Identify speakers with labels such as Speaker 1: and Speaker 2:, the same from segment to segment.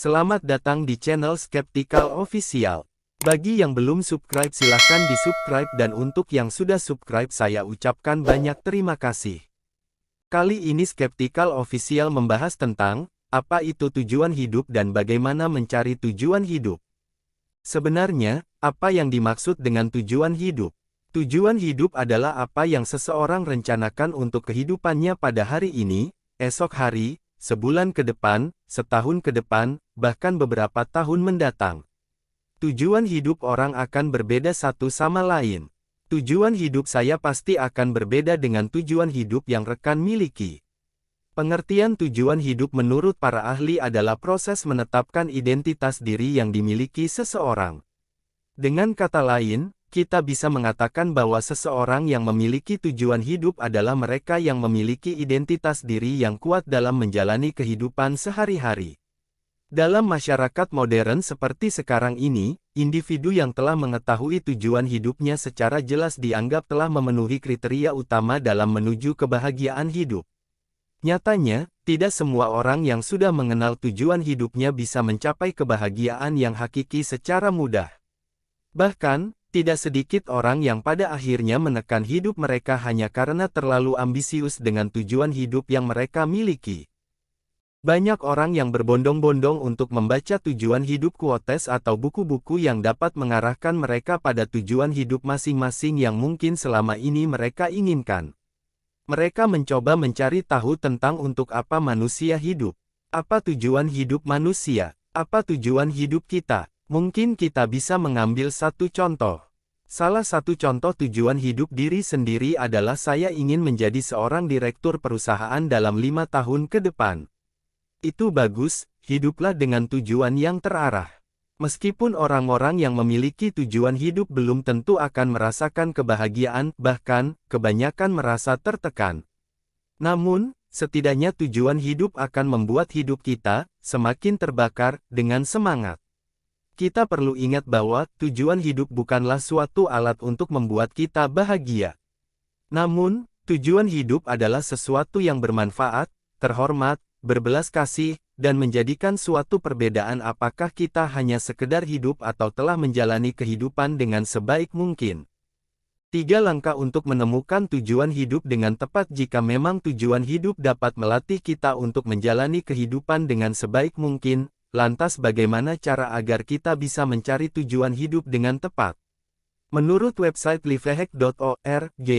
Speaker 1: Selamat datang di channel Skeptical Official. Bagi yang belum subscribe silahkan di-subscribe dan untuk yang sudah subscribe saya ucapkan banyak terima kasih. Kali ini Skeptical Official membahas tentang, apa itu tujuan hidup dan bagaimana mencari tujuan hidup. Sebenarnya, apa yang dimaksud dengan tujuan hidup? Tujuan hidup adalah apa yang seseorang rencanakan untuk kehidupannya pada hari ini, esok hari, sebulan ke depan, setahun ke depan, bahkan beberapa tahun mendatang. Tujuan hidup orang akan berbeda satu sama lain. Tujuan hidup saya pasti akan berbeda dengan tujuan hidup yang rekan miliki. Pengertian tujuan hidup menurut para ahli adalah proses menetapkan identitas diri yang dimiliki seseorang. Dengan kata lain, kita bisa mengatakan bahwa seseorang yang memiliki tujuan hidup adalah mereka yang memiliki identitas diri yang kuat dalam menjalani kehidupan sehari-hari. Dalam masyarakat modern seperti sekarang ini, individu yang telah mengetahui tujuan hidupnya secara jelas dianggap telah memenuhi kriteria utama dalam menuju kebahagiaan hidup. Nyatanya, tidak semua orang yang sudah mengenal tujuan hidupnya bisa mencapai kebahagiaan yang hakiki secara mudah. Bahkan, tidak sedikit orang yang pada akhirnya menekan hidup mereka hanya karena terlalu ambisius dengan tujuan hidup yang mereka miliki. Banyak orang yang berbondong-bondong untuk membaca tujuan hidup quotes atau buku-buku yang dapat mengarahkan mereka pada tujuan hidup masing-masing yang mungkin selama ini mereka inginkan. Mereka mencoba mencari tahu tentang untuk apa manusia hidup. Apa tujuan hidup manusia? Apa tujuan hidup kita? Mungkin kita bisa mengambil satu contoh. Salah satu contoh tujuan hidup diri sendiri adalah saya ingin menjadi seorang direktur perusahaan dalam 5 tahun ke depan. Itu bagus, hiduplah dengan tujuan yang terarah. Meskipun orang-orang yang memiliki tujuan hidup belum tentu akan merasakan kebahagiaan, bahkan, kebanyakan merasa tertekan. Namun, setidaknya tujuan hidup akan membuat hidup kita semakin terbakar dengan semangat. Kita perlu ingat bahwa tujuan hidup bukanlah suatu alat untuk membuat kita bahagia. Namun, tujuan hidup adalah sesuatu yang bermanfaat, terhormat, berbelas kasih, dan menjadikan suatu perbedaan apakah kita hanya sekedar hidup atau telah menjalani kehidupan dengan sebaik mungkin. 3 langkah untuk menemukan tujuan hidup dengan tepat. Jika memang tujuan hidup dapat melatih kita untuk menjalani kehidupan dengan sebaik mungkin, lantas bagaimana cara agar kita bisa mencari tujuan hidup dengan tepat? Menurut website lifehack.org,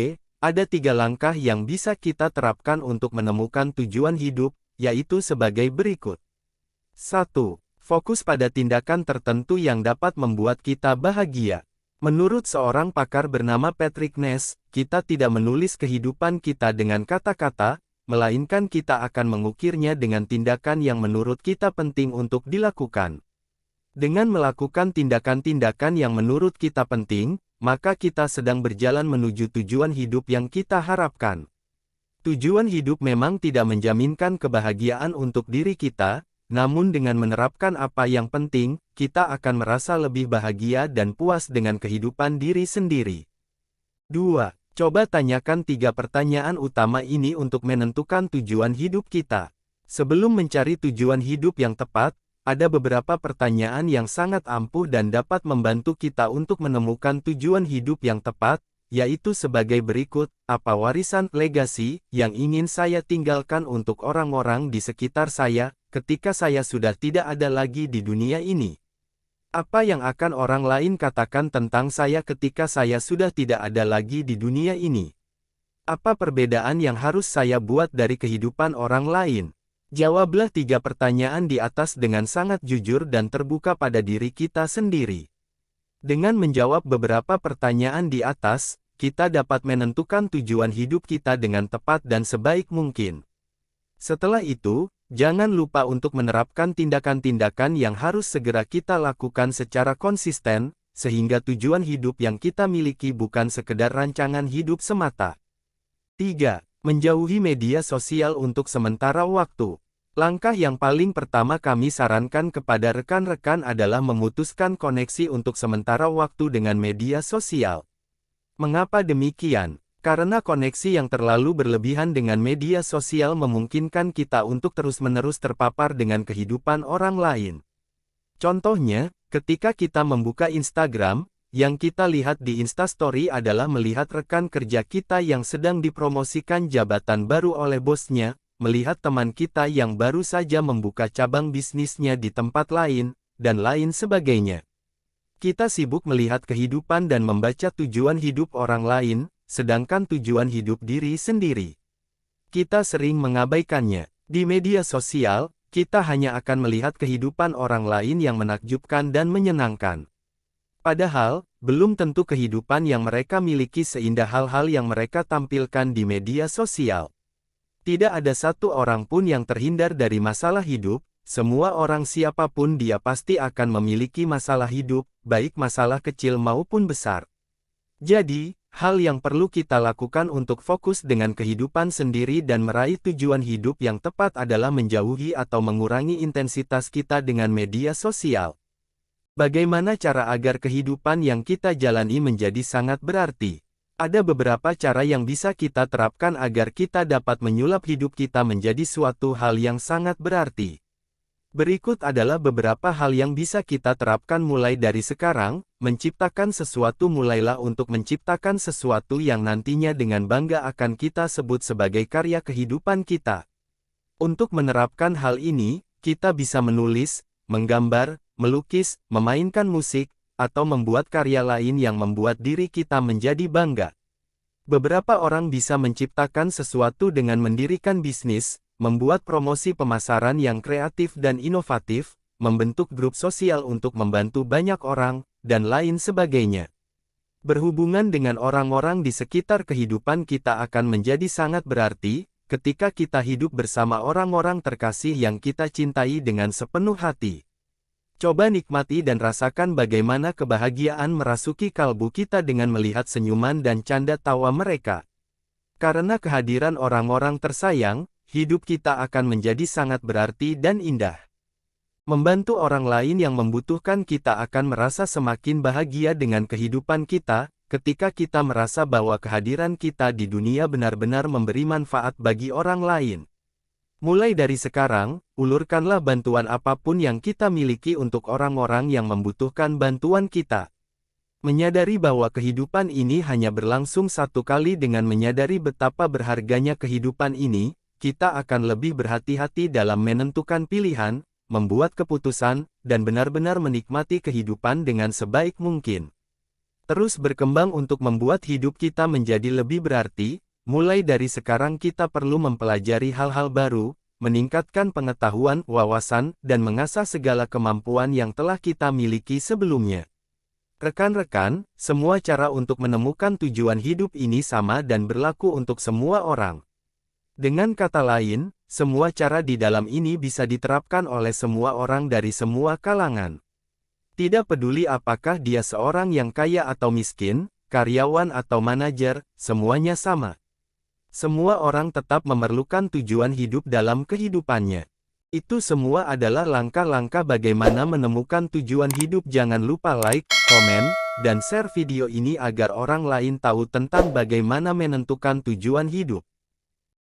Speaker 1: ada 3 langkah yang bisa kita terapkan untuk menemukan tujuan hidup, yaitu sebagai berikut. 1. Fokus pada tindakan tertentu yang dapat membuat kita bahagia. Menurut seorang pakar bernama Patrick Ness, kita tidak menulis kehidupan kita dengan kata-kata, melainkan kita akan mengukirnya dengan tindakan yang menurut kita penting untuk dilakukan. Dengan melakukan tindakan-tindakan yang menurut kita penting, maka kita sedang berjalan menuju tujuan hidup yang kita harapkan. Tujuan hidup memang tidak menjaminkan kebahagiaan untuk diri kita, namun dengan menerapkan apa yang penting, kita akan merasa lebih bahagia dan puas dengan kehidupan diri sendiri. 2. Coba tanyakan 3 pertanyaan utama ini untuk menentukan tujuan hidup kita. Sebelum mencari tujuan hidup yang tepat, ada beberapa pertanyaan yang sangat ampuh dan dapat membantu kita untuk menemukan tujuan hidup yang tepat, yaitu sebagai berikut, apa warisan legasi yang ingin saya tinggalkan untuk orang-orang di sekitar saya, ketika saya sudah tidak ada lagi di dunia ini? Apa yang akan orang lain katakan tentang saya ketika saya sudah tidak ada lagi di dunia ini? Apa perbedaan yang harus saya buat dari kehidupan orang lain? Jawablah 3 pertanyaan di atas dengan sangat jujur dan terbuka pada diri kita sendiri. Dengan menjawab beberapa pertanyaan di atas, kita dapat menentukan tujuan hidup kita dengan tepat dan sebaik mungkin. Setelah itu, jangan lupa untuk menerapkan tindakan-tindakan yang harus segera kita lakukan secara konsisten, sehingga tujuan hidup yang kita miliki bukan sekedar rancangan hidup semata. 3. Menjauhi media sosial untuk sementara waktu. Langkah yang paling pertama kami sarankan kepada rekan-rekan adalah memutuskan koneksi untuk sementara waktu dengan media sosial. Mengapa demikian? Karena koneksi yang terlalu berlebihan dengan media sosial memungkinkan kita untuk terus-menerus terpapar dengan kehidupan orang lain. Contohnya, ketika kita membuka Instagram, yang kita lihat di Instastory adalah melihat rekan kerja kita yang sedang dipromosikan jabatan baru oleh bosnya, melihat teman kita yang baru saja membuka cabang bisnisnya di tempat lain, dan lain sebagainya. Kita sibuk melihat kehidupan dan membaca tujuan hidup orang lain, sedangkan tujuan hidup diri sendiri kita sering mengabaikannya. Di media sosial, kita hanya akan melihat kehidupan orang lain yang menakjubkan dan menyenangkan. Padahal, belum tentu kehidupan yang mereka miliki seindah hal-hal yang mereka tampilkan di media sosial. Tidak ada satu orang pun yang terhindar dari masalah hidup, semua orang siapapun dia pasti akan memiliki masalah hidup, baik masalah kecil maupun besar. Jadi, hal yang perlu kita lakukan untuk fokus dengan kehidupan sendiri dan meraih tujuan hidup yang tepat adalah menjauhi atau mengurangi intensitas kita dengan media sosial. Bagaimana cara agar kehidupan yang kita jalani menjadi sangat berarti? Ada beberapa cara yang bisa kita terapkan agar kita dapat menyulap hidup kita menjadi suatu hal yang sangat berarti. Berikut adalah beberapa hal yang bisa kita terapkan mulai dari sekarang. Menciptakan sesuatu. Mulailah untuk menciptakan sesuatu yang nantinya dengan bangga akan kita sebut sebagai karya kehidupan kita. Untuk menerapkan hal ini, kita bisa menulis, menggambar, melukis, memainkan musik, atau membuat karya lain yang membuat diri kita menjadi bangga. Beberapa orang bisa menciptakan sesuatu dengan mendirikan bisnis, membuat promosi pemasaran yang kreatif dan inovatif, membentuk grup sosial untuk membantu banyak orang, dan lain sebagainya. Berhubungan dengan orang-orang di sekitar kehidupan kita akan menjadi sangat berarti, ketika kita hidup bersama orang-orang terkasih yang kita cintai dengan sepenuh hati. Coba nikmati dan rasakan bagaimana kebahagiaan merasuki kalbu kita dengan melihat senyuman dan canda tawa mereka. Karena kehadiran orang-orang tersayang, hidup kita akan menjadi sangat berarti dan indah. Membantu orang lain yang membutuhkan kita akan merasa semakin bahagia dengan kehidupan kita, ketika kita merasa bahwa kehadiran kita di dunia benar-benar memberi manfaat bagi orang lain. Mulai dari sekarang, ulurkanlah bantuan apapun yang kita miliki untuk orang-orang yang membutuhkan bantuan kita. Menyadari bahwa kehidupan ini hanya berlangsung satu kali. Dengan menyadari betapa berharganya kehidupan ini, kita akan lebih berhati-hati dalam menentukan pilihan, membuat keputusan, dan benar-benar menikmati kehidupan dengan sebaik mungkin. Terus berkembang untuk membuat hidup kita menjadi lebih berarti. Mulai dari sekarang kita perlu mempelajari hal-hal baru, meningkatkan pengetahuan, wawasan, dan mengasah segala kemampuan yang telah kita miliki sebelumnya. Rekan-rekan, semua cara untuk menemukan tujuan hidup ini sama dan berlaku untuk semua orang. Dengan kata lain, semua cara di dalam ini bisa diterapkan oleh semua orang dari semua kalangan. Tidak peduli apakah dia seorang yang kaya atau miskin, karyawan atau manajer, semuanya sama. Semua orang tetap memerlukan tujuan hidup dalam kehidupannya. Itu semua adalah langkah-langkah bagaimana menemukan tujuan hidup. Jangan lupa like, komen, dan share video ini agar orang lain tahu tentang bagaimana menentukan tujuan hidup.